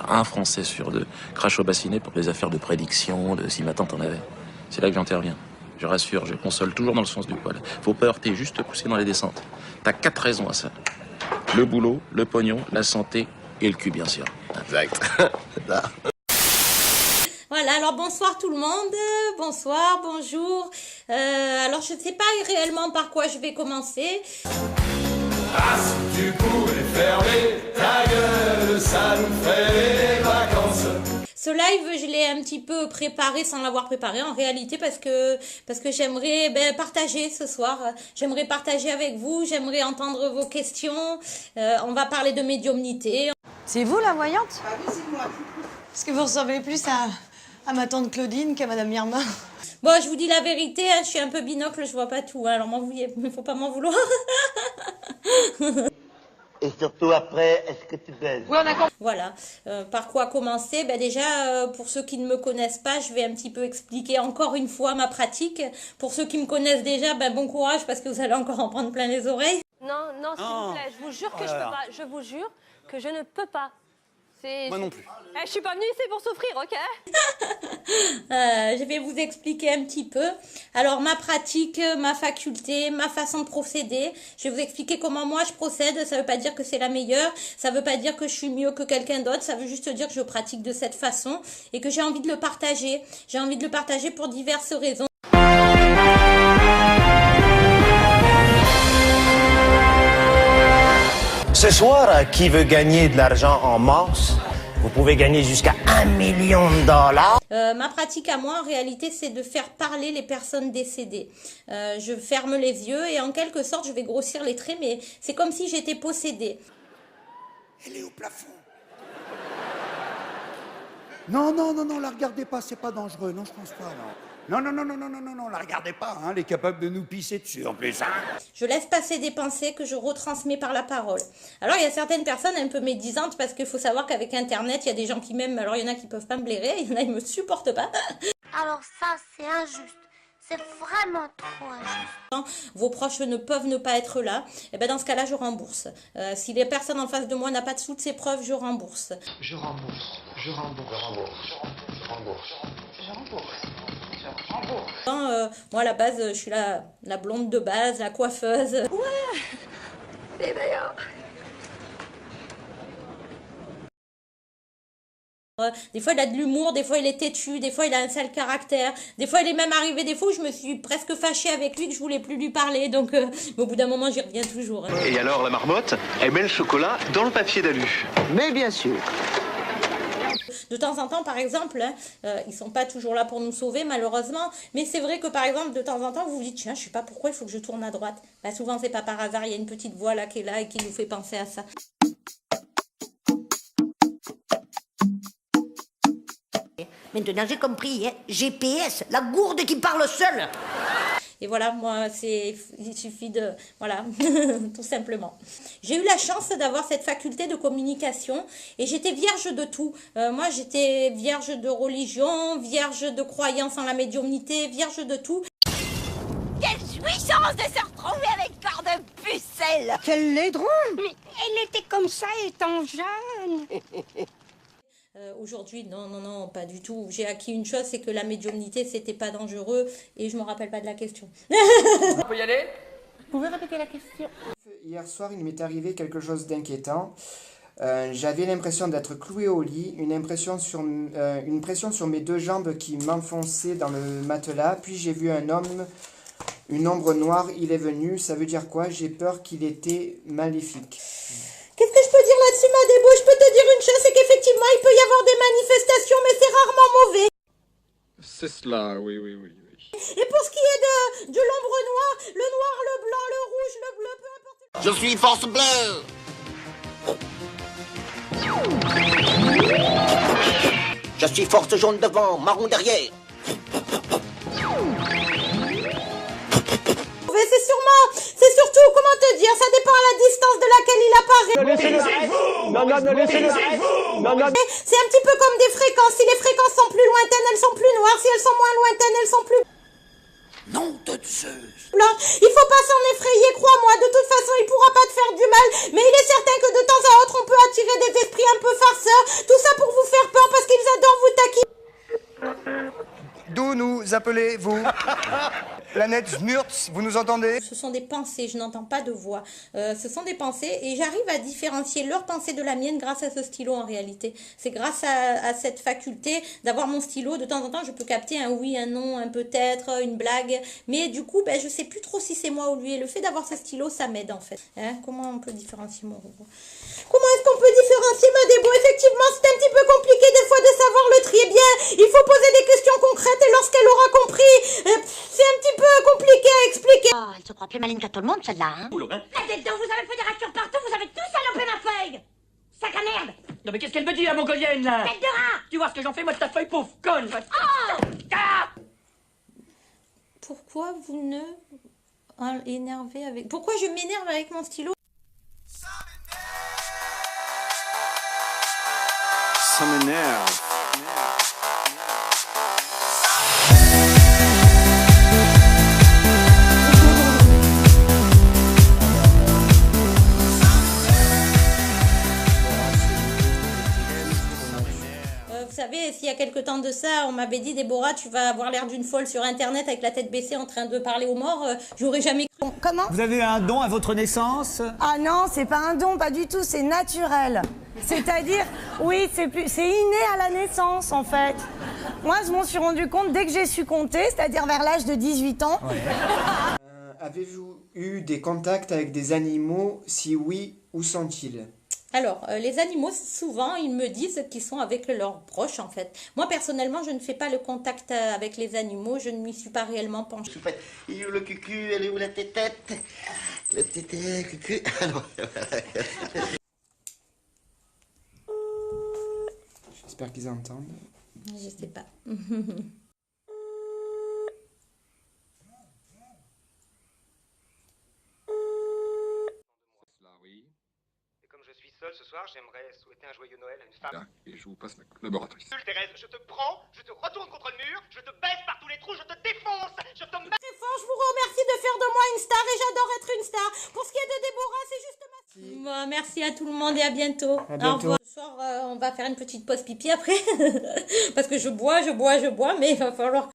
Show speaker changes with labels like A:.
A: Un Français sur deux crache au bassinet pour les affaires de prédiction, de si ma tante en avait. C'est là que j'interviens. Je rassure, je console toujours dans le sens du poil. Faut pas heurter, juste pousser dans les descentes. T'as 4 raisons à ça. Le boulot, le pognon, la santé et le cul, bien sûr.
B: Exact.
C: Voilà, alors bonsoir tout le monde, bonsoir, bonjour. Alors je ne sais pas réellement par quoi je vais commencer.
D: Ah, si tu pouvais fermer ta gueule, ça nous ferait les vacances.
C: Ce live, je l'ai un petit peu préparé sans l'avoir préparé en réalité parce que j'aimerais partager ce soir. J'aimerais partager avec vous, j'aimerais entendre vos questions. On va parler de médiumnité.
E: C'est vous la voyante?
F: Ah oui, c'est moi.
E: Est-ce que vous ressemblez plus à ma tante Claudine qu'à Madame Irma?
C: Bon, je vous dis la vérité, hein, je suis un peu binocle, je vois pas tout. Hein, alors il faut pas m'en vouloir.
G: Et surtout après, est-ce que tu baises?
F: Oui, on a compris.
C: Voilà. Par quoi commencer? Déjà, pour ceux qui ne me connaissent pas, je vais un petit peu expliquer encore une fois ma pratique. Pour ceux qui me connaissent déjà, bon courage parce que vous allez encore en prendre plein les oreilles.
H: Non, non, s'il vous plaît, je vous jure que je peux pas. Je vous jure que je ne peux pas.
B: Moi non plus.
H: Je suis pas venue ici pour souffrir, ok?
C: Je vais vous expliquer un petit peu. Alors, ma pratique, ma faculté, ma façon de procéder. Je vais vous expliquer comment moi je procède. Ça veut pas dire que c'est la meilleure. Ça veut pas dire que je suis mieux que quelqu'un d'autre. Ça veut juste dire que je pratique de cette façon et que j'ai envie de le partager. J'ai envie de le partager pour diverses raisons.
G: Ce soir, qui veut gagner de l'argent en masse? Vous pouvez gagner jusqu'à $1 million.
C: Ma pratique à moi, en réalité, c'est de faire parler les personnes décédées. Je ferme les yeux et en quelque sorte, je vais grossir les traits, mais c'est comme si j'étais possédée.
I: Elle est au plafond. Non, non, non, non, la regardez pas, c'est pas dangereux. Non, je pense pas, non. Non, non, non, non, non, non, non, non, la regardez pas, hein, elle est capable de nous pisser dessus en plus, hein.
C: Je laisse passer des pensées que je retransmets par la parole. Alors, il y a certaines personnes un peu médisantes parce qu'il faut savoir qu'avec Internet, il y a des gens qui m'aiment. Alors, il y en a qui peuvent pas me blairer, il y en a qui me supportent pas.
J: Alors ça, c'est injuste. C'est vraiment trop injuste.
C: Vos proches ne peuvent ne pas être là. Et dans ce cas-là, je rembourse. Si les personnes en face de moi n'a pas de toutes ces preuves, je rembourse.
K: Je rembourse. Je rembourse. Je rembourse. Je rembourse. Je rembourse.
C: Moi, à la base, je suis la blonde de base, la coiffeuse.
J: Ouais. Et d'ailleurs...
C: Des fois il a de l'humour, des fois il est têtu, des fois il a un sale caractère, des fois il est même arrivé des fois où je me suis presque fâchée avec lui que je voulais plus lui parler, donc au bout d'un moment j'y reviens toujours. Hein.
L: Et alors la marmotte, elle met le chocolat dans le papier d'alu.
G: Mais bien sûr.
C: De temps en temps, par exemple, ils sont pas toujours là pour nous sauver, malheureusement. Mais c'est vrai que, par exemple, de temps en temps, vous vous dites, tiens, je sais pas pourquoi il faut que je tourne à droite. Souvent, c'est pas par hasard, il y a une petite voix là qui est là et qui nous fait penser à ça.
M: Maintenant, j'ai compris, hein. GPS, la gourde qui parle seule.
C: Et voilà, moi, il suffit de... Voilà, tout simplement. J'ai eu la chance d'avoir cette faculté de communication et j'étais vierge de tout. Moi, j'étais vierge de religion, vierge de croyance en la médiumnité, vierge de tout.
J: Quelle jouissance de se retrouver avec corps de pucelle.
M: Quel laidron.
J: Mais elle était comme ça étant jeune.
C: Aujourd'hui, non, pas du tout. J'ai acquis une chose, c'est que la médiumnité, c'était pas dangereux et je me rappelle pas de la question.
F: On peut y aller?
J: Vous pouvez répéter la question?
N: Hier soir, il m'est arrivé quelque chose d'inquiétant. J'avais l'impression d'être cloué au lit, une pression sur mes 2 jambes qui m'enfonçait dans le matelas. Puis j'ai vu un homme, une ombre noire, il est venu. Ça veut dire quoi? J'ai peur qu'il était maléfique.
C: Qu'est-ce que je peux dire là-dessus, ma Débo? Je peux te dire une chose, c'est qu'effectivement, il peut y avoir des manifestations, mais c'est rarement mauvais.
O: C'est cela, oui.
C: Et pour ce qui est de l'ombre noire, le noir, le blanc, le rouge, le bleu, peu importe...
G: Je suis force bleue. Je suis force jaune devant, marron derrière.
C: C'est surtout, comment te dire, ça dépend à la distance de laquelle il apparaît. C'est un petit peu comme des fréquences. Si les fréquences sont plus lointaines, elles sont plus noires. Si elles sont moins lointaines, elles sont plus...
I: Non de Zeus.
C: Il faut pas s'en effrayer, crois-moi. De toute façon, il pourra pas te faire du mal. Mais il est certain que de temps à autre, on peut attirer des esprits un peu farceurs. Tout ça pour vous faire peur parce qu'ils adorent vous taquiner.
B: D'où nous appelez-vous? Planète Smurts, vous nous entendez?
C: Ce sont des pensées, je n'entends pas de voix. Ce sont des pensées et j'arrive à différencier leur pensée de la mienne grâce à ce stylo en réalité. C'est grâce à cette faculté d'avoir mon stylo. De temps en temps, je peux capter un oui, un non, un peut-être, une blague. Mais du coup, je sais plus trop si c'est moi ou lui. Et le fait d'avoir ce stylo, ça m'aide en fait. Hein, comment on peut différencier mon robot? Comment est-ce qu'on peut différencier ma débo? Effectivement, c'est un petit peu compliqué des fois de savoir le trier bien. Il faut poser des questions concrètes et lorsqu'elle aura compris, c'est un petit peu compliqué à expliquer.
M: Oh, elle se croit plus maline qu'à tout le monde, celle-là, hein.
J: Là-dedans, vous avez fait des ratures partout, vous avez tout salopé ma feuille. Sac à merde.
F: Non mais qu'est-ce qu'elle me dit la mongolienne là?
J: Tête de rat.
F: Tu vois ce que j'en fais moi de ta feuille, pauvre conne.
C: Pourquoi vous ne énervez avec... Pourquoi je m'énerve avec mon stylo?
L: Ça m'énerve.
C: Vous savez, s'il y a quelque temps de ça, on m'avait dit, Déborah, tu vas avoir l'air d'une folle sur Internet avec la tête baissée en train de parler aux morts. J'aurais jamais cru.
E: Comment?
P: Vous avez eu un don à votre naissance?
E: Ah non, c'est pas un don, pas du tout, c'est naturel. C'est-à-dire, oui, c'est inné à la naissance, en fait. Moi, je m'en suis rendu compte dès que j'ai su compter, c'est-à-dire vers l'âge de 18 ans.
P: Ouais.
N: Avez-vous eu des contacts avec des animaux? Si oui, où sont-ils?
C: Alors, les animaux, souvent, ils me disent qu'ils sont avec leurs proches, en fait. Moi, personnellement, je ne fais pas le contact avec les animaux. Je ne m'y suis pas réellement penchée.
G: Il est où le cucu? Elle est où la tétette? Le tété, cucu.
N: J'espère qu'ils entendent.
C: Je sais pas.
K: Ce soir, j'aimerais souhaiter un joyeux Noël à une femme.
O: Et je vous passe ma collaboratrice.
K: Thérèse, je te prends, je te retourne contre le mur, je te baisse par tous les trous, je te défonce, je te mets...
C: Très fort, je vous remercie de faire de moi une star et j'adore être une star. Pour ce qui est de Déborah, c'est juste ma... Bon, merci à tout le monde et à bientôt.
N: À bientôt.
C: Au revoir. Ce soir, on va faire une petite pause pipi après. Parce que je bois, mais il va falloir...